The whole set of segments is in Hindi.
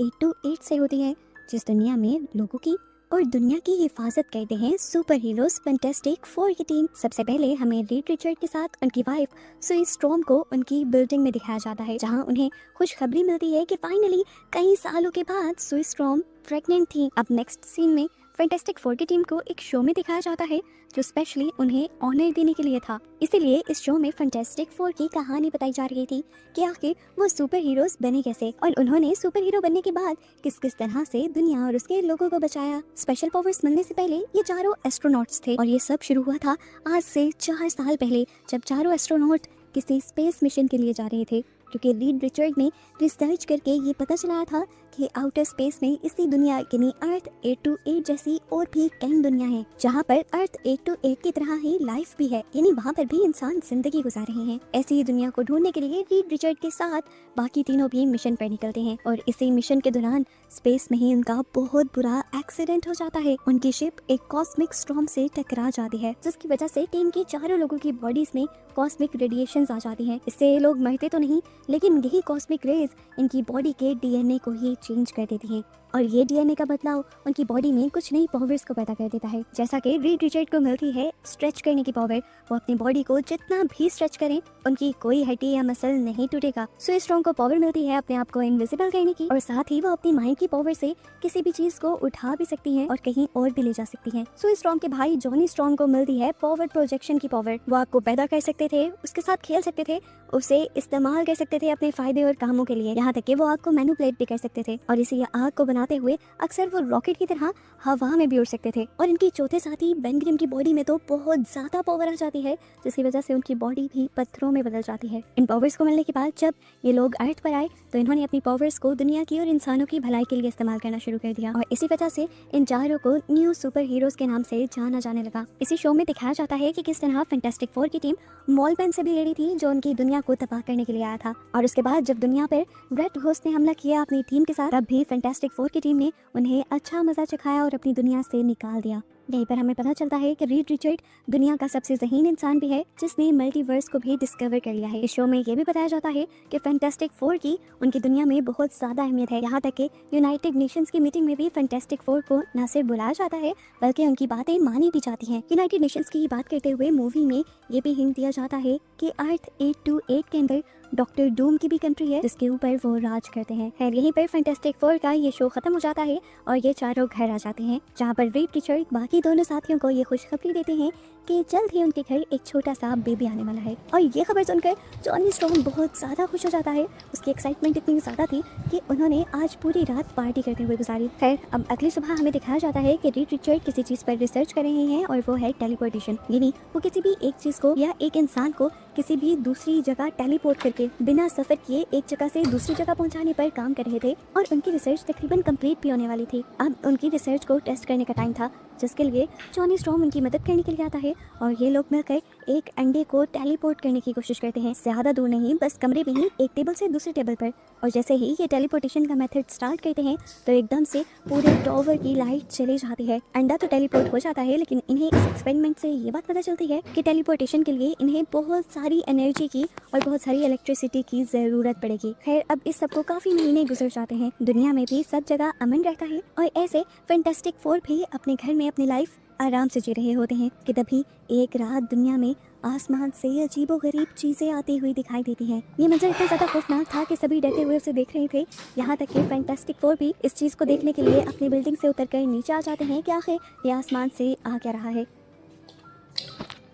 828 से होती है, जिस दुनिया में लोगों की और दुनिया की हिफाजत करते हैं सुपर हीरोज फैंटास्टिक फोर की टीम। सबसे पहले हमें रीड रिचर्ड के साथ उनकी वाइफ सुई स्ट्रॉम को उनकी बिल्डिंग में दिखाया जाता है, जहां उन्हें खुशखबरी मिलती है कि फाइनली कई सालों के बाद सुई स्ट्रॉम प्रेग्नेंट थी। अब नेक्स्ट सीन में फैंटास्टिक फोर की टीम को एक शो में दिखाया जाता है जो स्पेशली उन्हें ऑनर देने के लिए था। इसीलिए इस शो में फैंटास्टिक फोर की कहानी बताई जा रही थी कि आखिर वो सुपर हीरोज बने कैसे और उन्होंने सुपर हीरो बनने के बाद किस किस तरह से दुनिया और उसके लोगों को बचाया। स्पेशल पावर्स मिलने से पहले ये चारों एस्ट्रोनॉट्स थे और ये सब शुरू हुआ था आज से 4 साल पहले, जब चारों एस्ट्रोनॉट किसी स्पेस मिशन के लिए जा रहे थे, क्योंकि रीड रिचर्ड ने रिसर्च करके ये पता चलाया था कि आउटर स्पेस में इसी दुनिया यानी अर्थ 828 जैसी और भी कई दुनिया हैं, जहाँ पर अर्थ 828 की तरह ही लाइफ भी है, यानी वहाँ पर भी इंसान जिंदगी गुजार रहे हैं। ऐसी ही दुनिया को ढूंढने के लिए रीड रिचर्ड के साथ बाकी तीनों भी मिशन पर निकलते हैं और इसी मिशन के दौरान स्पेस में ही उनका बहुत बुरा एक्सीडेंट हो जाता है। उनकी शिप एक कॉस्मिक स्टॉर्म से टकरा जाती है, जिसकी वजह से टीम की चारों लोगों की बॉडीज में कॉस्मिक रेडिएशंस आ जाती हैं। इससे ये लोग मरते तो नहीं, लेकिन यही कॉस्मिक रेज इनकी बॉडी के डीएनए को ही चेंज कर देती हैं और ये डीएनए का बदलाव उनकी बॉडी में कुछ नई पावर्स को पैदा कर देता है। जैसा कि रीड रिचर्ड को मिलती है स्ट्रेच करने की पावर, वो अपनी बॉडी को जितना भी स्ट्रेच करें उनकी कोई हड्डी या मसल नहीं टूटेगा। सुई स्ट्रॉम को पावर मिलती है अपने आप को इनविजिबल करने की और साथ ही वो अपनी माइंड की पावर से किसी भी चीज को उठा भी सकती है और कहीं और भी ले जा सकती है। सुई स्ट्रॉम के भाई जॉनी स्ट्रॉम को मिलती है फॉरवर्ड प्रोजेक्शन की पावर, वो आपको पैदा कर सकते थे, उसके साथ खेल सकते थे, उसे इस्तेमाल कर सकते थे अपने फायदे और कामों के लिए, यहाँ तक कि वो आग को मैनिपुलेट भी कर सकते थे और इसी आग को बनाते हुए अक्सर वो रॉकेट की तरह हवा में भी उड़ सकते थे। और इनकी चौथे साथी बेन ग्रिम की बॉडी में तो बहुत ज्यादा पावर आ जाती है, जिसकी वजह से उनकी बॉडी भी पत्थरों में बदल जाती है। इन पावर्स को मिलने के बाद जब ये लोग अर्थ पर आए तो इन्होंने अपनी पावर्स को दुनिया की और इंसानों की भलाई के लिए इस्तेमाल करना शुरू कर दिया और इसी वजह से इन चारों को न्यू सुपर हीरोज के नाम से जाना जाने लगा। इसी शो में दिखाया जाता है कि किस तरह फैंटास्टिक फोर की टीम मॉलपेन से भी लड़ी थी, जो उनकी दुनिया को तबाह करने के लिए आया था, और उसके बाद जब दुनिया पर रेड घोस्ट ने हमला किया अपनी टीम के साथ, तब भी फैंटास्टिक फोर की टीम ने उन्हें अच्छा मजा चखाया और अपनी दुनिया से निकाल दिया। यहीं पर हमें पता चलता है कि रीड रिचर्ड दुनिया का सबसे ज़हीन इंसान भी है, जिसने मल्टीवर्स को भी डिस्कवर कर लिया है। इस शो में ये भी बताया जाता है कि फैंटास्टिक फोर की उनकी दुनिया में बहुत ज़्यादा अहमियत है, यहाँ तक कि यूनाइटेड नेशंस की मीटिंग में भी फैंटास्टिक फोर को न सिर्फ बुलाया जाता है बल्कि उनकी बातें मानी भी जाती हैं। यूनाइटेड नेशंस की बात करते हुए मूवी में ये भी हिंट दिया जाता है कि अर्थ 828 के अंदर डॉक्टर डूम की भी कंट्री है, जिसके ऊपर वो राज करते हैं। खैर यहीं पर फैंटास्टिक फोर का ये शो खत्म हो जाता है और ये चारों घर आ जाते हैं, जहाँ पर रीड रिचर्ड बाकी दोनों साथियों को ये खुशखबरी देते हैं कि जल्द ही उनके घर एक छोटा सा बेबी आने वाला है। और ये खबर सुनकर जॉनी स्ट्रॉम बहुत ज़्यादा खुश हो जाता है। उसकी एक्साइटमेंट इतनी ज़्यादा थी कि उन्होंने आज पूरी रात पार्टी करते हुए गुजारी। खैर अब अगली सुबह हमें दिखाया जाता है कि रीड रिचर्ड किसी चीज़ पर रिसर्च कर रहे हैं और वो है टेलीपोर्टेशन, यानी वो किसी भी एक चीज़ को या एक इंसान को किसी भी दूसरी जगह टेलीपोर्ट करके बिना सफर किए एक जगह से दूसरी जगह पहुंचाने पर काम कर रहे थे और उनकी रिसर्च तकरीबन कंप्लीट भी होने वाली थी। अब उनकी रिसर्च को टेस्ट करने का टाइम था, जिसके लिए जॉनी स्ट्रॉम उनकी मदद करने के लिए आता है और ये लोग मिलकर एक अंडे को टेलीपोर्ट करने की कोशिश करते हैं, ज़्यादा दूर नहीं, बस कमरे में ही एक टेबल से दूसरे टेबल पर। और जैसे ही ये टेलीपोर्टेशन का मेथड स्टार्ट करते हैं तो एकदम से पूरे टावर की लाइट चली जाती है। अंडा तो टेलीपोर्ट हो जाता है, लेकिन इन्हें इस एक्सपेरिमेंट से ये बात पता चलती है कि टेलीपोर्टेशन के लिए इन्हें बहुत सारी एनर्जी की और बहुत सारी इलेक्ट्रिसिटी की ज़रूरत पड़ेगी। खैर अब इस सबको काफ़ी महीने गुजर जाते हैं, दुनिया में भी सब जगह अमन रहता है और ऐसे फैंटास्टिक फोर भी अपने घर में अपनी लाइफ आराम से जी रहे होते हैं कि तभी एक रात दुनिया में आसमान से अजीबोगरीब चीज़ें आती हुई दिखाई देती हैं। ये मंजर इतना ज़्यादा खौफनाक था कि सभी डरते हुए उसे देख रहे थे, यहाँ तक कि फैंटास्टिक फोर भी इस चीज़ को देखने के लिए अपनी बिल्डिंग से उतरकर नीचे आ जाते हैं कि आखिर ये आसमान से आ क्या रहा है।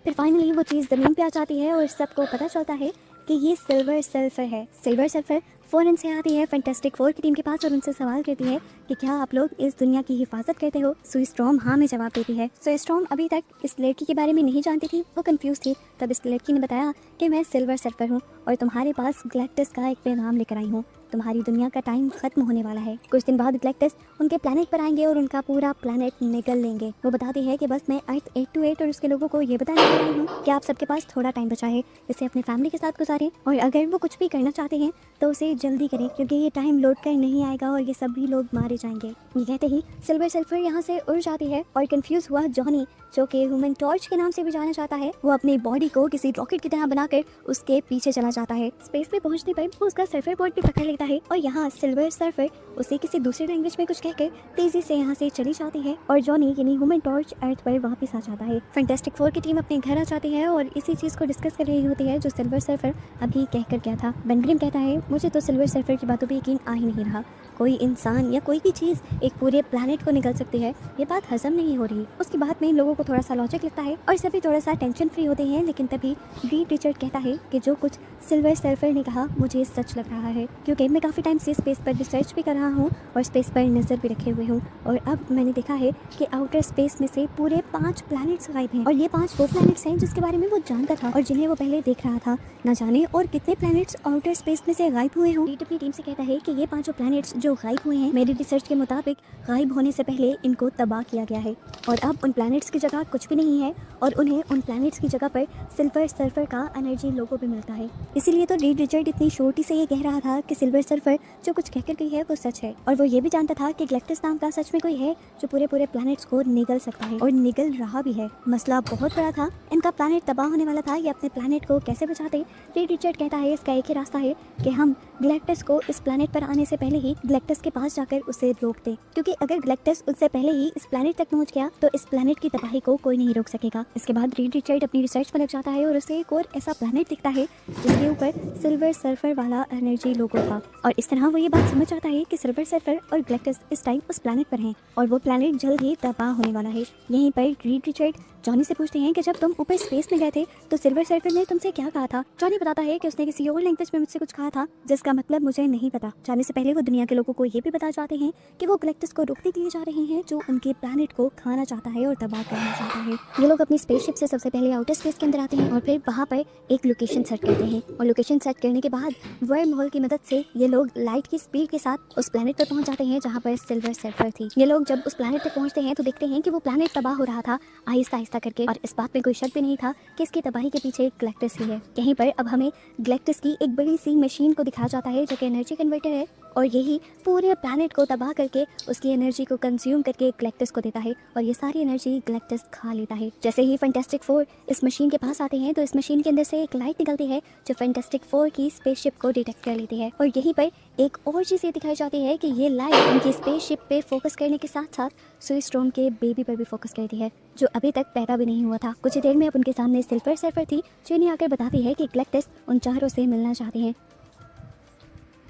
फिर फाइनली वो चीज़ ज़मीन पे आ जाती है और सबको पता चलता है कि ये सिल्वर सल्फर है। सिल्वर सल्फर फ़ौरन से आती है फैंटास्टिक फोर की टीम के पास और उनसे सवाल करती है कि क्या आप लोग इस दुनिया की हिफाजत करते हो। सुई स्ट्रॉम हाँ में जवाब देती है। सुई स्ट्रॉम अभी तक इस लड़की के बारे में नहीं जानती थी, वो कंफ्यूज थी। तब इस लड़की ने बताया कि मैं सिल्वर सल्फर हूँ और तुम्हारे पास गैलेक्टस का एक पैगाम लेकर आई हूँ, तुम्हारी दुनिया का टाइम खत्म होने वाला है। कुछ दिन बाद गैलेक्टस उनके प्लेनेट पर आएंगे और उनका पूरा प्लेनेट निगल लेंगे। वो बताती है कि बस मैं अर्थ 828 और उसके लोगों को ये बताने के लिए आई हूँ कि आप सबके पास थोड़ा टाइम बचा है, इसे अपने फैमिली के साथ गुजारें और अगर वो कुछ भी करना चाहते हैं तो उसे जल्दी करें, क्योंकि ये टाइम लौट कर नहीं आएगा और ये सभी लोग मारे जाएंगे। ये कहते ही सिल्वर सल्फर यहाँ से उड़ जाती है और कंफ्यूज हुआ जॉनी, जो कि ह्यूमन टॉर्च के नाम से भी जाना जाता है, वो अपनी बॉडी को किसी रॉकेट की तरह बनाकर उसके पीछे चला जाता है। स्पेस में पहुंचने पर वो उसका सर्फर बोर्ड भी पकड़ लेता देता है और यहाँ सिल्वर सर्फर उसे किसी दूसरे लैंग्वेज में कुछ कहकर तेजी से यहाँ से चली जाती है और जॉनी यानी ह्यूमन टॉर्च अर्थ पर वापस आ जाता है। फैंटास्टिक फोर की टीम अपने घर आ जाती है और इसी चीज को डिस्कस कर रही होती है जो सिल्वर सर्फर अभी कहकर गया था। बेन ग्रिम कहता है, मुझे तो सिल्वर सर्फर की बातों पर यकीन आ ही नहीं रहा। कोई इंसान या कोई भी चीज़ एक पूरे प्लैनेट को निकल सकती है, ये बात हजम नहीं हो रही। उसकी बात में इन लोगों को थोड़ा सा लॉजिक लगता है और सभी थोड़ा सा टेंशन फ्री होते हैं, लेकिन तभी रीड रिचर्ड कहता है कि जो कुछ सिल्वर सर्फर ने कहा मुझे सच लग रहा है, क्योंकि मैं काफ़ी टाइम से स्पेस पर रिसर्च भी कर रहा हूँ और स्पेस पर नज़र भी रखे हुए हूँ और अब मैंने देखा है कि आउटर स्पेस में से पूरे 5 प्लैनेट्स गायब हैं और ये 5 वो प्लैनेट्स हैं जिसके बारे में वो जानता था और जिन्हें वो पहले देख रहा था। ना जाने और कितने प्लैनेट्स आउटर स्पेस में से गायब हुए हों। रीड अपनी टीम से कहता है कि ये 5 प्लैनेट्स जो गायब हुए हैं मेरी रिसर्च के मुताबिक गायब होने से पहले इनको तबाह किया गया है और अब उन प्लैनेट्स की जगह कुछ भी नहीं है और उन्हें उन प्लैनेट्स की जगह पर सिल्वर सर्फर का एनर्जी लोगो भी मिलता है। इसीलिए तो रीड रिचर्ड इतनी छोटी से ये कह रहा था कि सिल्वर सर्फर जो कुछ कहकर गई है वो सच है और वो ये भी जानता था कि गैलेक्टस नाम का सच में कोई है जो पूरे प्लैनेट्स को निगल सकता है और निगल रहा भी है। मसला बहुत बड़ा था, इनका प्लैनेट तबाह होने वाला था। ये अपने प्लैनेट को कैसे बचाते? रीड रिचर्ड कहता है इसका एक ही रास्ता है कि हम गैलेक्टस को इस प्लैनेट पर आने से पहले ही गैलेक्टस के पास जाकर उसे रोक दे, क्योंकि अगर गैलेक्टस उससे पहले ही इस प्लैनेट तक पहुंच गया तो इस प्लैनेट की तबाही को कोई नहीं रोक सकेगा। इसके बाद रीड रिचर्ड अपनी रिसर्च पर लग जाता है और उसे एक और ऐसा प्लैनेट दिखता है जिसके ऊपर सिल्वर सर्फर वाला एनर्जी लोगो था और इस तरह वो ये बात समझ जाता है कि सिल्वर सर्फर और गैलेक्टस इस टाइम उस प्लैनेट पर हैं और वो प्लैनेट जल्द ही तबाह होने वाला है। यहीं पर रीड रिचर्ड जॉनी से पूछते हैं कि जब तुम ऊपर स्पेस में गए थे तो सिल्वर सर्फर ने तुमसे क्या कहा था? जॉनी बताता है कि उसने किसी और लैंग्वेज में मुझसे कुछ कहा था जिसका मतलब मुझे नहीं पता। जाने से पहले वो दुनिया के लोगों को ये भी बता जाते हैं कि वो गैलेक्टस को रोकने के लिए जा रहे हैं जो उनके प्लैनेट को खाना चाहता है और तबाह करना चाहता है। ये लोग अपनी स्पेसशिप से सबसे पहले आउटर स्पेस के अंदर आते हैं और फिर वहाँ पर एक लोकेशन सेट करते हैं और लोकेशन सेट करने के बाद वर्म होल की मदद से ये लोग लाइट की स्पीड के साथ उस प्लैनेट पर पहुंच जाते हैं जहाँ पर सिल्वर सर्फर थी। ये लोग जब उस प्लैनेट तक पहुंचते हैं तो देखते हैं कि वो प्लैनेट तबाह हो रहा था आहिस्ता आहिस्ता करके और इस बात में कोई शक भी नहीं था कि इसकी तबाही के पीछे गैलेक्टस ही है। यहीं पर अब हमें गैलेक्टस की एक बड़ी सी मशीन को दिखाया जाता है जो कि एनर्जी कन्वर्टर है और यही पूरे प्लैनेट को तबाह करके उसकी एनर्जी को कंज्यूम करके गैलेक्टस को देता है और ये सारी एनर्जी गैलेक्टस खा लेता है। जैसे ही फैंटास्टिक फोर इस मशीन के पास आते हैं तो इस मशीन के अंदर से एक लाइट निकलती है जो फैंटास्टिक फोर की स्पेसशिप को डिटेक्ट कर लेती है और यहीं पर एक और चीज़ ये दिखाई जाती है कि ये लाइट उनकी स्पेसशिप पे फोकस करने के साथ साथ सुई स्टॉर्म के बेबी पर भी फोकस करती है जो अभी तक पैदा भी नहीं हुआ था। कुछ ही देर में अब उनके सामने सिल्वर सर्फर थी जो इन्हें आकर बताती है कि गैलेक्टस उन चारों से मिलना चाहते हैं।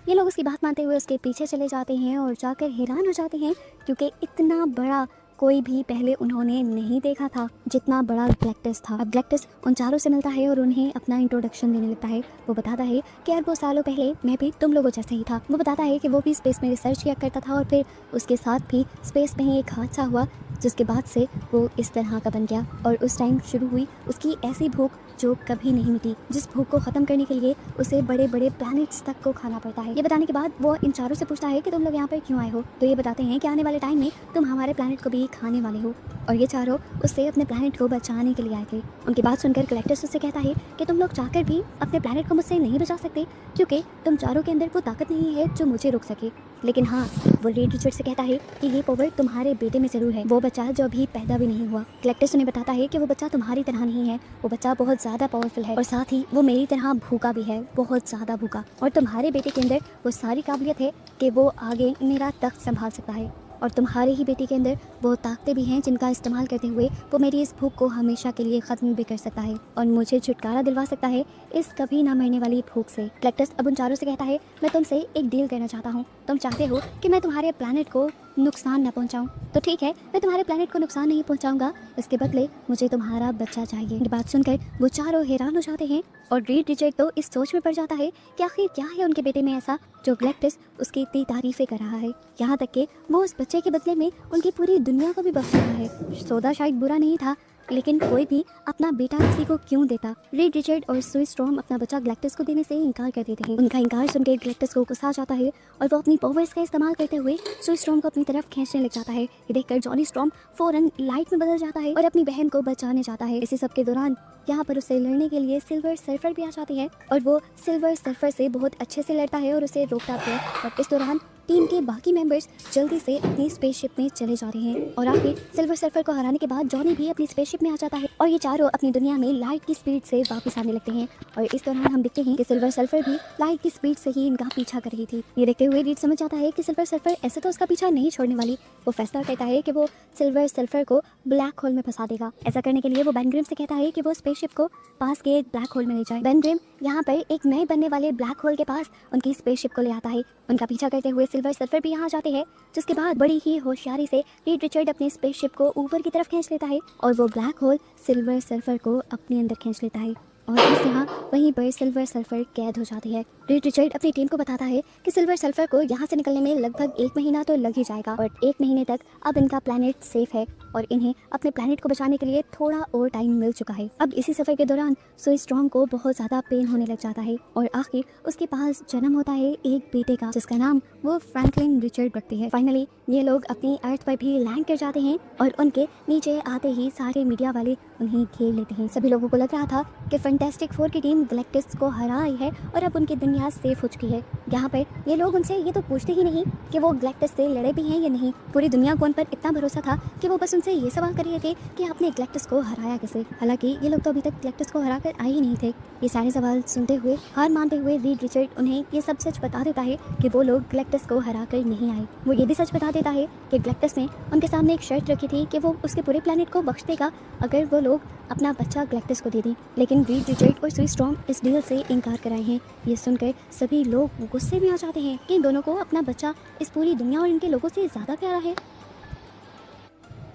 ये लोग उसकी बात मानते हुए उसके पीछे चले जाते हैं और जाकर हैरान हो जाते हैं क्योंकि इतना बड़ा कोई भी पहले उन्होंने नहीं देखा था जितना बड़ा गैलेक्टस था। अब गैलेक्टस उन चारों से मिलता है और उन्हें अपना इंट्रोडक्शन देने लगता है। वो बताता है कि अरबों सालों पहले मैं भी तुम लोगों जैसे ही था। वो बताता है कि वो भी स्पेस में रिसर्च किया करता था और फिर उसके साथ भी स्पेस में ही एक हादसा हुआ जिसके बाद से वो इस तरह का बन गया और उस टाइम शुरू हुई उसकी ऐसी भूख जो कभी नहीं मिटी, जिस भूख को ख़त्म करने के लिए उसे बड़े प्लैनेट्स तक को खाना पड़ता है। ये बताने के बाद वो इन चारों से पूछता है कि तुम लोग यहाँ पर क्यों आए हो? तो ये बताते हैं कि आने वाले टाइम में तुम हमारे प्लैनेट को भी खाने वाले हो और ये चारों उससे अपने प्लैनेट को बचाने के लिए आए थे। उनकी बात सुनकर गैलेक्टस उससे कहता है कि तुम लोग चाहकर भी अपने प्लैनेट को मुझसे नहीं बचा सकते क्योंकि तुम चारों के अंदर वो ताकत नहीं है जो मुझे रोक सके। लेकिन हाँ, वो रीड रिचर्ड से कहता है कि ये पावर तुम्हारे बेटे में ज़रूर है, वो बच्चा जो अभी पैदा भी नहीं हुआ। गैलेक्टस उन्हें बताता है कि वो बच्चा तुम्हारी तरह नहीं है, वो बच्चा बहुत ज़्यादा पावरफुल है और साथ ही वो मेरी तरह भूखा भी है, बहुत ज़्यादा भूखा। और तुम्हारे बेटे के अंदर वो सारी काबिलियत है कि वो आगे मेरा तख्त संभाल सकता है और तुम्हारे ही बेटे के अंदर वो ताकतें भी हैं जिनका इस्तेमाल करते हुए वो मेरी इस भूख को हमेशा के लिए ख़त्म भी कर सकता है और मुझे छुटकारा दिलवा सकता है इस कभी ना मरने वाली भूख से। गैलेक्टस अब उन चारों से कहता है मैं तुमसे एक डील करना चाहता हूँ। तुम चाहते हो कि मैं तुम्हारे प्लैनेट को नुकसान न पहुंचाऊं, तो ठीक है, मैं तुम्हारे प्लैनेट को नुकसान नहीं पहुंचाऊंगा, इसके बदले मुझे तुम्हारा बच्चा चाहिए। ये बात सुनकर वो चारों हैरान हो जाते हैं और रीड रिचर्ड तो इस सोच में पड़ जाता है कि आखिर क्या है उनके बेटे में ऐसा जो गैलेक्टस उसकी इतनी तारीफें कर रहा है। यहाँ तक कि वो उस बच्चे के बदले में उनकी पूरी दुनिया को भी बख्श रहा है। सौदा शायद बुरा नहीं था, लेकिन कोई भी अपना बेटा किसी को क्यों देता? रीड रिचर्ड और सुई स्टॉर्म अपना बच्चा गैलेक्टस को देने से इनकार कर देते हैं। उनका इनकार सुनकर गैलेक्टस को गुस्सा आ जाता है और वो अपनी पावर्स का इस्तेमाल करते हुए सुई स्टॉर्म को अपनी तरफ खींचने लग जाता है। ये देखकर जॉनी स्टॉर्म फौरन लाइट में बदल जाता है और अपनी बहन को बचाने जाता है। इसी सब के दौरान यहाँ पर उससे लड़ने के लिए सिल्वर सर्फर भी आ जाती है और वो सिल्वर सर्फर से बहुत अच्छे से लड़ता है और उसे रोकता भी है। और इस दौरान टीम के बाकी मेंबर्स जल्दी से अपनी स्पेसशिप में चले जाते हैं और आखिर सिल्वर सर्फर को हराने के बाद जॉनी भी अपनी स्पेसशिप में आ जाता है और ये चारों अपनी दुनिया में लाइट की स्पीड से वापस आने लगते हैं। और इस दौरान हम देखते हैं कि सिल्वर सर्फर भी लाइट की स्पीड से ही इनका पीछा कर रही थी। ये देखते हुए रीड समझ जाता है कि सिल्वर सर्फर ऐसे तो उसका पीछा नहीं छोड़ने वाली। वो फैसला करता है कि वो सिल्वर सर्फर को ब्लैक होल में फंसा देगा। ऐसा करने के लिए वो बेन ग्रिम से कहता है कि वो स्पेसशिप को पास के एक ब्लैक होल में ले जाए। बेन ग्रिम यहाँ पर एक नए बनने वाले ब्लैक होल के पास उनकी स्पेसशिप को ले आता है। उनका पीछा करते हुए सिल्वर सर्फर भी यहाँ जाते हैं, जिसके बाद बड़ी ही होशियारी से रीड रिचर्ड अपनी स्पेसशिप को ऊपर की तरफ खींच लेता है और वो ब्लैक होल सिल्वर सर्फर को अपने अंदर खींच लेता है और इस तरह वहीं पर सिल्वर सल्फर कैद हो जाती है। रीड रिचर्ड अपनी टीम को बताता है कि सिल्वर सल्फर को यहाँ से निकलने में लगभग 1 महीना तो लग ही जाएगा और 1 महीने तक अब इनका प्लैनेट सेफ है और इन्हें अपने प्लैनेट को बचाने के लिए थोड़ा और टाइम मिल चुका है। अब इसी सफर के दौरान सुई स्ट्रॉम को बहुत ज़्यादा पेन होने लग जाता है और आखिर उसके पास जन्म होता है एक बेटे का, जिसका नाम वो फ्रैंकलिन रिचर्ड रखते हैं। फाइनली ये लोग अपनी अर्थ पर भी लैंड कर जाते हैं और उनके नीचे आते ही सारे मीडिया वाले उन्हें घेर लेते हैं। सभी लोगों को लग रहा था कि फैंटास्टिक फोर की टीम गैलेक्टिस को हरा आई है और अब उनकी दुनिया सेफ हो चुकी है। यहाँ पर ये लोग उनसे ये तो पूछते ही नहीं कि वो गैलेक्टिस से लड़े भी हैं या नहीं। पूरी दुनिया को उन पर इतना भरोसा था कि वो बस उनसे ये सवाल कर रहे थे कि आपने गैलेक्टिस को हराया कैसे। हालांकि ये लोग तो अभी तक गैलेक्टिस को हरा कर आए ही नहीं थे। ये सारे सवाल सुनते हुए हार मानते हुए रीड रिचर्ड उन्हें ये सब सच बता देता है कि वो लोग गैलेक्टिस को हरा कर नहीं आए। वो ये भी सच बता देता है कि गैलेक्टिस ने उनके सामने एक शर्त रखी थी कि वो उसके पूरे प्लैनेट को बख्श देगा अगर वो लोग अपना बच्चा गैलेक्टिस को दे दें। लेकिन रीड रिचर्ड और सुई स्ट्रॉम इस डील से इनकार कराए हैं। ये सुनकर सभी लोग गुस्से में आ जाते हैं कि इन दोनों को अपना बच्चा इस पूरी दुनिया और इनके लोगों से ज़्यादा प्यारा है।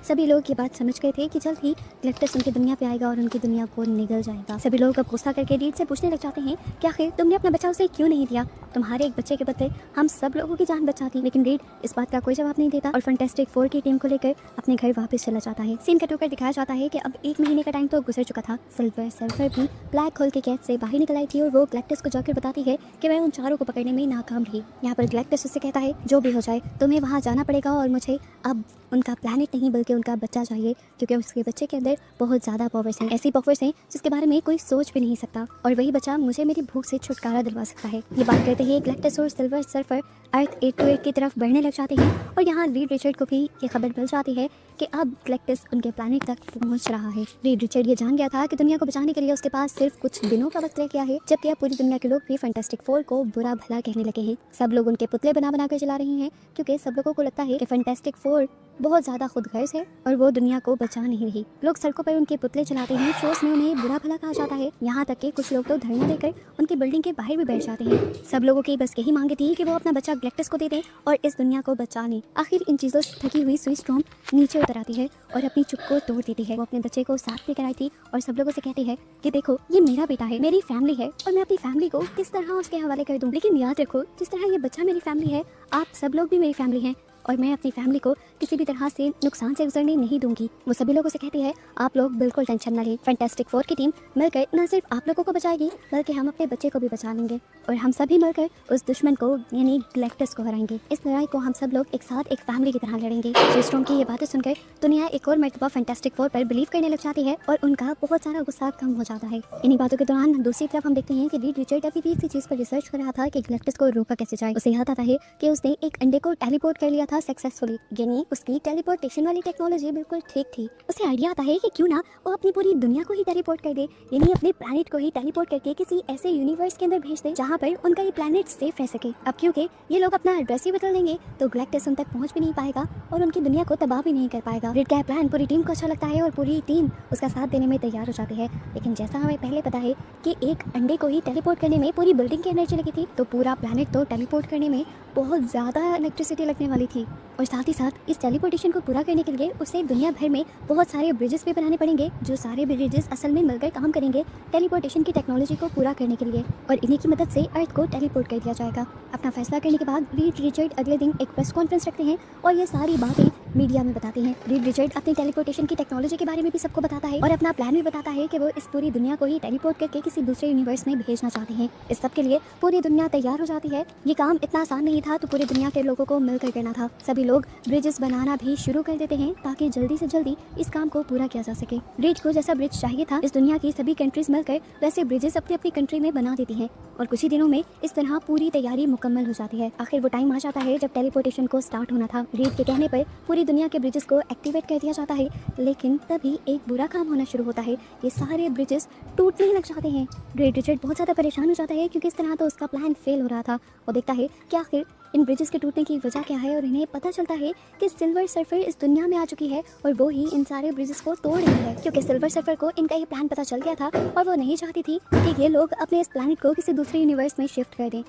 सभी लोग ये बात समझ गए थे कि जल्द ही गैलेक्टिस उनकी दुनिया पे आएगा और उनकी दुनिया को निगल जाएगा। सभी लोग अब गुस्सा करके रीड से पूछने लग जाते हैं कि आखिर तुमने अपना बच्चा उसे क्यों नहीं दिया? तुम्हारे एक बच्चे के बदले हम सब लोगों की जान बचाती। लेकिन रीड इस बात का कोई जवाब नहीं देता और फैंटास्टिक फोर की टीम को लेकर अपने घर वापस चला जाता है। सीन कट होकर दिखाया जाता है कि अब 1 महीने का टाइम तो गुजर चुका था। सिल्वर सल्फर भी ब्लैक होल के कैद से बाहर निकल आई थी और वो गैलेक्टिस को जाकर बताती है कि वह उन चारों को पकड़ने में नाकाम रही। यहाँ पर गैलेक्टिस उससे कहता है जो भी हो जाए तुम्हें वहाँ जाना पड़ेगा और मुझे अब उनका प्लैनेट नहीं बल्कि उनका बच्चा चाहिए, क्योंकि उसके बच्चे के अंदर बहुत ज़्यादा पावर्स हैं, ऐसी पावर्स हैं जिसके बारे में कोई सोच भी नहीं सकता और वही बच्चा मुझे मेरी भूख से छुटकारा दिलवा सकता है। ये बात करते ही गैलेक्टिस और सिल्वर सर्फर अर्थ 828 की तरफ बढ़ने लग जाते हैं और यहाँ रीड रिचर्ड को भी ये खबर मिल जाती है कि अब गैलेक्टिस उनके प्लैनेट तक पहुँच रहा है। रीड रिचर्ड ये जान गया था कि दुनिया को बचाने के लिए उसके पास सिर्फ कुछ दिनों का वक्त रह गया है, जबकि अब पूरी दुनिया के लोग भी फैंटास्टिक फोर को बुरा भला कहने लगे हैं। सब लोग उनके पुतले बना बना कर चला रहे हैं क्योंकि सब लोगों को लगता है कि फैंटास्टिक फोर बहुत ज़्यादा खुदगर्ज है और वो दुनिया को बचा नहीं रही। लोग सड़कों पर उनके पुतले चलाते हैं, शोज में उन्हें बुरा भला कहा जाता है, यहाँ तक कि कुछ लोग तो धरना देकर उनकी बिल्डिंग के बाहर भी बैठ जाते हैं। सब लोगों की बस यही मांग थी कि वो अपना बच्चा गैलेक्टिस को दे दें और इस दुनिया को बचा लें। आखिर इन चीज़ों से थकी हुई सुई स्ट्रॉम नीचे उतर आती है और अपनी चुप को तोड़ देती है। वो अपने बच्चे को साथ लेकर आई थी और सब लोगों से कहती है कि देखो ये मेरा बेटा है, मेरी फैमिली है और मैं अपनी फैमिली को किस तरह उसके हवाले कर दूं। लेकिन याद रखो जिस तरह ये बच्चा मेरी फैमिली है, आप सब लोग भी मेरी फैमिली हैं और मैं अपनी फैमिली को किसी भी तरह से नुकसान से गुजरने नहीं दूंगी। वो सभी लोगों से कहती है आप लोग बिल्कुल टेंशन न लें, फैंटास्टिक फोर की टीम मिलकर न सिर्फ आप लोगों को बचाएगी बल्कि हम अपने बच्चे को भी बचा लेंगे और हम सभी मिलकर उस दुश्मन को यानी गैलेक्टिस को हराएंगे। इस लड़ाई को हम सब लोग एक साथ एक फैमिली की तरह लड़ेंगे। सुई स्ट्रॉम की ये बातें सुनकर दुनिया एक और मर्तबा फैंटास्टिक फोर पर बिलीव करने लग जाती है और उनका बहुत सारा गुस्सा कम हो जाता है। इन्हीं बातों के दौरान दूसरी तरफ हम देखते हैं कि रीड रिचर्ड अभी भी इसी चीज़ पर रिसर्च कर रहा था कि गैलेक्टिस को रोका कैसे जाए। उसे याद आता है कि उसने एक अंडे को टेलीपोर्ट कर लिया था सक्सेसफुली, यानी उसकी टेलीपोर्टेशन वाली टेक्नोलॉजी बिल्कुल ठीक थी। उसे आइडिया आता है कि क्यों ना वो अपनी पूरी दुनिया को ही टेलीपोर्ट कर दे, यानी अपने प्लैनेट को ही टेलीपोर्ट करके किसी ऐसे यूनिवर्स के अंदर भेज दे जहाँ पर उनका ये प्लैनेट सेफ रह सके। अब क्योंकि ये लोग अपना एड्रेस ही बदल देंगे तो गैलेक्टिस उन तक पहुँच भी नहीं पाएगा और उनकी दुनिया को तबाह भी नहीं कर पाएगा। रीड का प्लान पूरी टीम को अच्छा लगता है और पूरी टीम उसका साथ देने में तैयार हो जाती है। लेकिन जैसा हमें पहले पता है कि एक अंडे को ही टेलीपोर्ट करने में पूरी बिल्डिंग की एनर्जी लगी थी, तो पूरा प्लैनेट तो टेलीपोर्ट करने में बहुत ज़्यादा इलेक्ट्रिसिटी लगने वाली थी और साथ ही साथ इस टेलीपोर्टेशन को पूरा करने के लिए उसे दुनिया भर में बहुत सारे ब्रिजेस भी बनाने पड़ेंगे, जो सारे ब्रिजेस असल में मिलकर काम करेंगे टेलीपोर्टेशन की टेक्नोलॉजी को पूरा करने के लिए और इन्हीं की मदद से अर्थ को टेलीपोर्ट कर दिया जाएगा। अपना फैसला करने के बाद रीड रिचर्ड अगले दिन एक प्रेस कॉन्फ्रेंस रखते हैं और ये सारी बातें मीडिया में बताते हैं। रीड रिचर्ड अपनी टेलीपोर्टेशन की टेक्नोलॉजी के बारे में भी सबको बताता है और अपना प्लान भी बताता है कि वो इस पूरी दुनिया को ही टेलीपोर्ट करके किसी दूसरे यूनिवर्स में भेजना चाहते हैं। इस सब के लिए पूरी दुनिया तैयार हो जाती है। ये काम इतना आसान नहीं था, तो पूरी दुनिया के लोगों को मिलकर करना था। सभी लोग ब्रिजेस बनाना भी शुरू कर देते हैं ताकि जल्दी से जल्दी इस काम को पूरा किया जा सके। रीड को जैसा ब्रिज चाहिए था, इस दुनिया की सभी कंट्रीज मिलकर वैसे ब्रिजेस अपनी अपनी कंट्री में बना देती हैं और कुछ ही दिनों में इस तरह पूरी तैयारी मुकम्मल हो जाती है। आखिर वो टाइम आ जाता है जब टेलीपोर्टेशन को स्टार्ट होना था। रीड के कहने पर पूरी दुनिया के ब्रिजेस को एक्टिवेट कर दिया जाता है, लेकिन तभी एक बुरा काम होना शुरू होता है। ये सारे ब्रिजेस टूटने लग जाते हैं। रीड रिचर्ड बहुत ज़्यादा परेशान हो जाता है क्योंकि इस तरह तो उसका प्लान फेल हो रहा था। वो देखता है कि आखिर इन ब्रिजेस के टूटने की वजह क्या है और इन्हें पता चलता है कि सिल्वर सर्फर इस दुनिया में आ चुकी है और वो ही इन सारे ब्रिजेस को तोड़ रही है, क्योंकि सिल्वर सर्फर को इनका ये प्लान पता चल गया था और वो नहीं चाहती थी कि ये लोग अपने इस प्लैनेट को किसी दूसरे यूनिवर्स में शिफ्ट कर दें।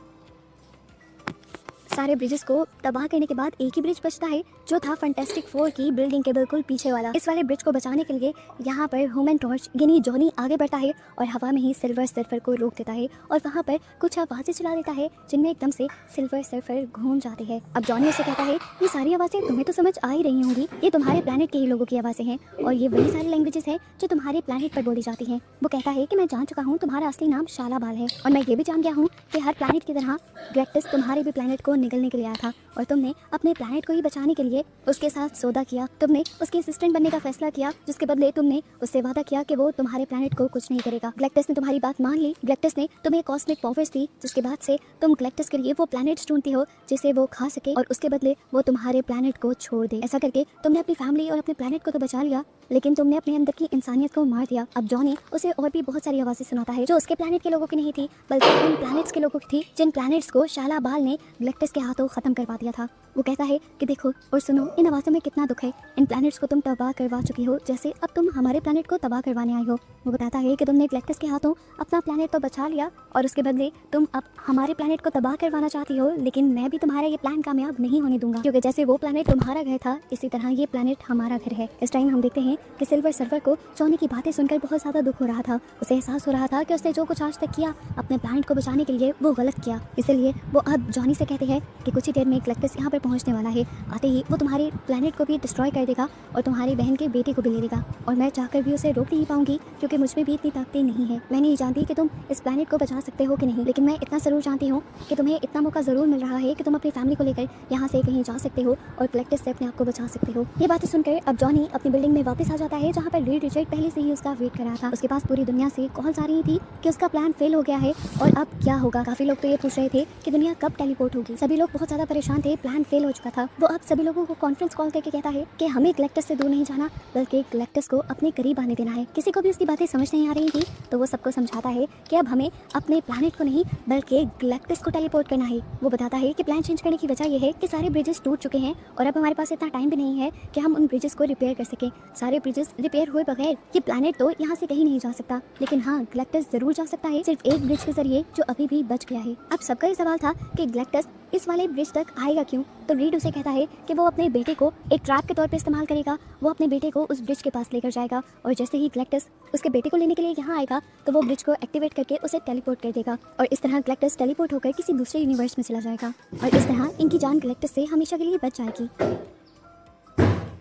सारे ब्रिजेस को तबाह करने के बाद एक ही ब्रिज बचता है, जो था फैंटास्टिक फोर की बिल्डिंग के बिल्कुल पीछे वाला। इस वाले ब्रिज को बचाने के लिए यहाँ पर ह्यूमन टॉर्च यानी जॉनी आगे बढ़ता है और हवा में ही सिल्वर सर्फर को रोक देता है और वहाँ पर कुछ आवाज़ें चला देता है जिनमें एकदम से सिल्वर सर्फर घूम जाते हैं। अब जॉनी उसे कहता है ये सारी आवाज़ें तुम्हें तो समझ आ ही रही होंगी, ये तुम्हारे प्लैनेट के ही लोगों की आवाज़ें हैं और ये वही सारी लैंग्वेजेस हैं जो तुम्हारे प्लैनेट पर बोली जाती हैं। वो कहता है कि मैं जान चुका हूँ तुम्हारा असली नाम शालाबाल है और मैं ये भी जान गया हूँ कि हर प्लैनेट की तरह गैलेक्टस तुम्हारे भी प्लैनेट को निगलने के लिए आया था और तुमने अपने प्लैनेट को ही बचाने के लिए उसके साथ सौदा किया। तुमने उसके असिस्टेंट बनने का फैसला किया, जिसके बदले तुमने उससे वादा किया कि वो तुम्हारे प्लैनेट को कुछ नहीं करेगा। गैलेक्टस ने तुम्हारी बात मान ली। गैलेक्टस ने तुम्हें कॉस्मिक पावर्स दी, जिसके बाद से तुम गैलेक्टस के लिए वो प्लैनेट्स ढूंढती हो जिसे वो खा सके और उसके बदले वो तुम्हारे प्लैनेट को छोड़ दे। ऐसा करके तुमने अपनी फैमिली और अपने प्लैनेट को तो बचा लिया, लेकिन तुमने अपने अंदर की इंसानियत को मार दिया। अब जॉनी उसे और भी बहुत सारी आवाज़ें सुनाता है जो उसके प्लैनेट के लोगों की नहीं थी, बल्कि उन प्लैनेट्स के लोगों की थी जिन प्लैनेट्स को शालाबाल ने गैलेक्टस के हाथों खत्म करवा दिया था। वो कहता है कि देखो और सुनो, इन आवाज़ों में कितना दुख है। इन प्लैनेट्स को तुम तबाह करवा चुकी हो, जैसे अब तुम हमारे प्लैनेट को तबाह करवाने आई हो। वो बताता है कि तुमने गैलेक्टस के हाथों अपना प्लैनेट तो बचा लिया और उसके बदले तुम अब हमारे प्लैनेट को तबाह करवाना चाहती हो, लेकिन मैं भी तुम्हारा ये प्लान कामयाब नहीं होने दूंगा, क्योंकि जैसे वो प्लैनेट तुम्हारा घर था, इसी तरह ये प्लैनेट हमारा घर है। इस टाइम हम देखते हैं कि सिल्वर सर्फर को जॉनी की बातें सुनकर बहुत ज़्यादा दुख हो रहा था। उसे एहसास हो रहा था कि उसने जो कुछ आज तक किया अपने प्लैनेट को बचाने के लिए वो गलत किया। इसलिए वो अब जॉनी से कहते हैं कि कुछ ही देर में गैलेक्टस यहाँ पर पहुँचने वाला है। आते ही वो तुम्हारे प्लैनेट को भी डिस्ट्रॉय कर देगा और तुम्हारी बहन के बेटे को भी ले लेगा और मैं चाहकर भी उसे रोक नहीं पाऊंगी, क्योंकि मुझ में भी इतनी ताकतें नहीं है। मैं नहीं जानती कि तुम इस प्लैनेट को बचा सकते हो कि नहीं, लेकिन मैं इतना ज़रूर जानती हूँ कि तुम्हें इतना मौका ज़रूर मिल रहा है कि तुम अपनी फैमिली को लेकर यहाँ से कहीं जा सकते हो और गैलेक्टस से अपने आप को बचा सकते हो। ये बातें सुनकर अब जॉनी अपनी बिल्डिंग में वापस आ जाता है, जहाँ पर रीड रिचर्ड पहले से ही उसका वेट कर रहा था। उसके पास पूरी दुनिया से कॉल्स आ रही थी कि उसका प्लान फेल हो गया है और अब क्या होगा। काफ़ी लोग तो ये पूछ रहे थे कि दुनिया कब टेलीपोर्ट होगी। सभी लोग बहुत ज़्यादा परेशान थे, प्लान फेल हो चुका था। वो अब सभी लोगों को कॉन्फ्रेंस कॉल करके कहता है कि हमें गैलेक्टस से दूर नहीं जाना, बल्कि गैलेक्टस को अपने करीब आने देना है। किसी को भी उसकी बातें समझ नहीं आ रही थी, तो वो सबको समझाता है कि अब हमें अपने प्लैनेट को नहीं बल्कि गैलेक्टस को टेलीपोर्ट करना है। वो बताता है कि प्लान चेंज करने की वजह यह है कि सारे ब्रिजेस टूट चुके हैं और अब हमारे पास इतना टाइम भी नहीं है कि हम उन ब्रिजेस को रिपेयर कर सकें। सारे ब्रिजेस रिपेयर हुए बगैर ये प्लैनेट तो यहाँ से कहीं नहीं जा सकता, लेकिन हाँ गैलेक्टस जरूर जा सकता है, सिर्फ एक ब्रिज के जरिए जो अभी भी बच गया है। अब सबका ये सवाल था कि गैलेक्टस इस वाले ब्रिज तक आएगा क्यों। तो रीड उसे कहता है कि वो अपने बेटे को एक ट्रैप के तौर पे इस्तेमाल करेगा। वो अपने बेटे को उस ब्रिज के पास लेकर जाएगा और जैसे ही गैलेक्टस उसके बेटे को लेने के लिए यहाँ आएगा तो वो ब्रिज को एक्टिवेट करके उसे टेलीपोर्ट कर देगा और इस तरह गैलेक्टस टेलीपोर्ट होकर किसी दूसरे यूनिवर्स में चला जाएगा और इस तरह इनकी जान गैलेक्टस से हमेशा के लिए बच जाएगी।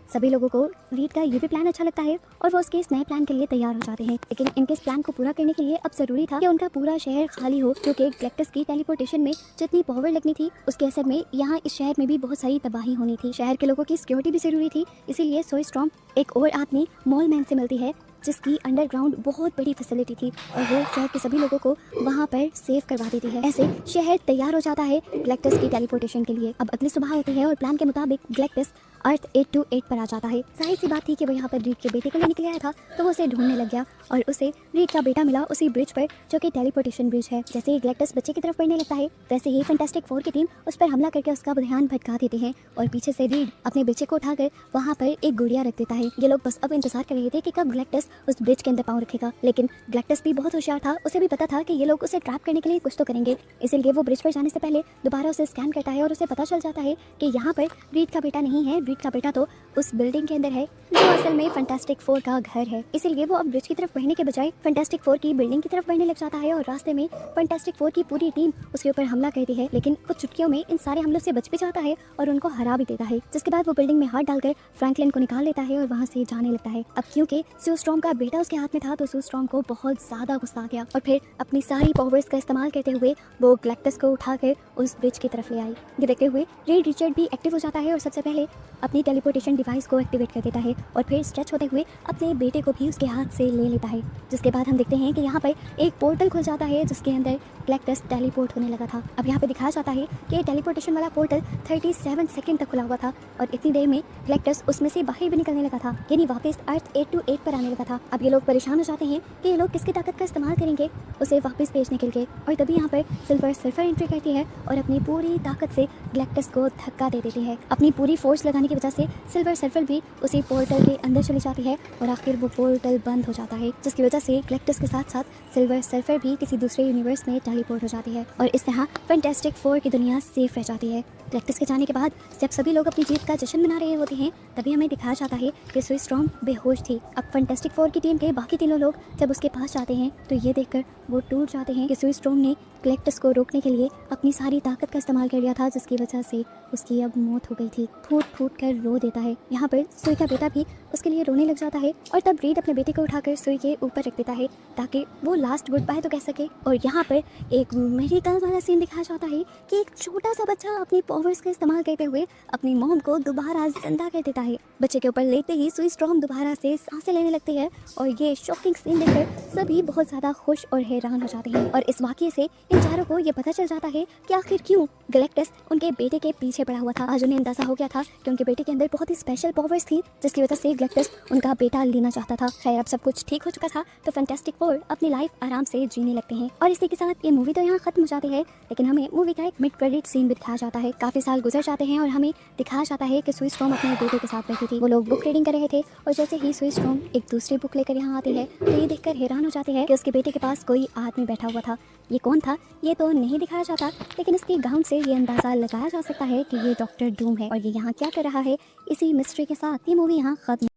सभी लोगों को रीड का ये भी प्लान अच्छा लगता है और वो उसके इस नए प्लान के लिए तैयार हो जाते हैं, लेकिन इनके इस प्लान को पूरा करने के लिए अब जरूरी था कि उनका पूरा शहर खाली हो, क्योंकि गैलेक्टस की टेलीपोर्टेशन में जितनी पावर लगनी थी उसके असर में यहाँ इस शहर में भी बहुत सारी तबाही होनी थी। शहर के लोगों की सिक्योरिटी भी जरूरी थी, इसीलिए सोई स्टॉर्म एक और आदमी मॉल मैन से मिलती है जिसकी अंडरग्राउंड बहुत बड़ी फैसिलिटी थी और वो शहर के सभी लोगों को वहाँ पर सेव करवा देती है। ऐसे शहर तैयार हो जाता है गैलेक्टस की टेलीपोर्टेशन के लिए। अब अगली सुबह होती है और प्लान के मुताबिक गैलेक्टस अर्थ 828 पर आ जाता है। जाहिर सी बात थी कि वो यहाँ पर रीड के बेटे को लेने के लिए आया था, तो वो उसे ढूंढने लग गया और उसे रीड का बेटा मिला उसी ब्रिज पर जो कि टेलीपोर्टेशन ब्रिज है। जैसे ही गैलेक्टस बच्चे की तरफ बढ़ने लगता है, वैसे ही फैंटास्टिक फोर की टीम उस पर हमला करके उसका ध्यान भटका देते हैं और पीछे से रीड अपने बच्चे को उठाकर वहाँ पर एक गुड़िया रख देता है। ये लोग बस अब इंतजार कर रहे थे कि कब गैलेक्टस उस ब्रिज के अंदर पाँव रखेगा, लेकिन गैलेक्टस भी बहुत होशियार था। उसे भी पता था कि ये लोग उसे ट्रैप करने के लिए कुछ तो करेंगे, इसलिए वो ब्रिज पर जाने से पहले दोबारा उसे स्कैन करता है और उसे पता चल जाता है कि यहाँ पर रीड का बेटा नहीं है, रीड का बेटा तो उस बिल्डिंग के अंदर है जो असल में फैंटास्टिक फोर का घर है। इसीलिए वो अब ब्रिज की तरफ बढ़ने के बजाय फैंटास्टिक फोर की बिल्डिंग की तरफ बढ़ने लग जाता है और रास्ते में फैंटास्टिक फोर की पूरी टीम उसके ऊपर हमला करती है, लेकिन कुछ चुटकियों में इन सारे हमलों से बच भी जाता है और उनको हरा भी देता है। जिसके बाद वो बिल्डिंग में हाथ डालकर फ्रैंकलिन को निकाल लेता है और वहाँ से जाने लगता है। अब क्योंकि सू स्ट्रॉम का बेटा उसके हाथ में था तो सू स्ट्रॉम को बहुत ज्यादा गुस्सा आ गया और फिर अपनी सारी पावर्स का इस्तेमाल करते हुए वो गैलेक्टस को उठाकर उस ब्रिज की तरफ ले आई। ये देखते हुए रीड रिचर्ड भी एक्टिव हो जाता है और सबसे पहले अपनी टेलीपोर्टेशन डिवाइस को एक्टिवेट कर देता है और फिर स्ट्रेच होते हुए अपने बेटे को भी उसके हाथ से ले लेता है। जिसके बाद हम देखते हैं कि यहाँ पर एक पोर्टल खुल जाता है जिसके अंदर गैलेक्टस टेलीपोर्ट होने लगा था। अब यहाँ पे दिखाया जाता है कि टेलीपोर्टेशन वाला पोर्टल 37 सेकंड तक खुला हुआ था और इतनी देर में गैलेक्टस उसमें से बाहर भी निकलने लगा था, यानी वापस अर्थ 828 पर आने लगा था। अब ये लोग परेशान हो जाते हैं कि ये लोग किसकी ताकत का इस्तेमाल करेंगे उसे वापस भेजने के लिए, और तभी यहाँ पर सिल्वर सर्फर एंट्री करती है और अपनी पूरी ताकत से गैलेक्टस को धक्का दे देती है। अपनी पूरी फोर्स लगाने की वजह से सिल्वर सर्फर भी उसी पोर्टल के अंदर चली जाती है और आखिर वो पोर्टल बंद हो जाता है, जिसकी वजह से गैलेक्टस के साथ साथ सिल्वर सर्फर भी किसी दूसरे यूनिवर्स में टेलीपोर्ट हो जाती है और इस तरह फैंटास्टिक फोर की दुनिया सेफ रह जाती है। गैलेक्टस के जाने के बाद जब सभी लोग अपनी जीत का जश्न मना रहे होते हैं तभी हमें दिखाया जाता है कि सू स्ट्रॉम बेहोश थी। अब फैंटास्टिक फोर की टीम के बाकी तीनों लोग जब उसके पास जाते हैं तो ये देखकर वो टूट जाते हैं कि सू स्ट्रॉम ने गैलेक्टस को रोकने के लिए अपनी सारी ताकत का इस्तेमाल कर लिया था, जिसकी वजह से उसकी अब मौत हो गई थी। फूट फूट कर रो देता है। यहाँ पर सुई का बेटा भी उसके लिए रोने लग जाता है और तब रीड अपने बेटे को उठाकर सुई के ऊपर रख देता है ताकि वो लास्ट गुड बाय तो कह सके। और यहाँ पर एक मेडिकल वाला सीन दिखाया जाता है कि एक छोटा सा बच्चा अपनी पावर्स का इस्तेमाल करते हुए अपनी मॉम को दोबारा जिंदा कर देता है। बच्चे के ऊपर लेते ही सू स्ट्रॉम दोबारा से सांसें लेने लगती है और ये शॉकिंग सीन देखकर सभी बहुत ज्यादा खुश और हैरान हो जाते हैं। और इस वाकये से इन चारों को ये पता चल जाता है कि आखिर क्यों गैलेक्टस उनके बेटे के पीछे पड़ा हुआ था। आज उन्हें अंदाजा हो गया था कि उनके बेटे के अंदर बहुत ही स्पेशल पावर्स थी जिसकी वजह से गैलेक्टस उनका बेटा लेना चाहता था। खैर अब सब कुछ ठीक हो चुका था तो फैंटास्टिक फोर अपनी लाइफ आराम से जीने लगते हैं और इसी के साथ ये मूवी तो यहाँ खत्म हो जाती है, लेकिन हमें मूवी का एक मिड क्रेडिट सीन भी दिखाया जाता है। काफी साल गुजर जाते हैं और हमें दिखाया जाता है कि सू स्ट्रॉम अपने बेटे के साथ बैठी थी। वो लोग बुक रीडिंग कर रहे थे और जैसे ही सू स्ट्रॉम एक दूसरी बुक लेकर यहाँ आती है तो ये देखकर हैरान हो जाते हैं कि उसके बेटे के पास कोई आदमी बैठा हुआ था। ये कौन था ये तो नहीं दिखाया जाता, लेकिन इसके गाउन से ये अंदाजा लगाया जा सकता है कि ये डॉक्टर डूम है और ये यहाँ क्या कर रहा है। इसी मिस्ट्री के साथ ये मूवी यहाँ खत्म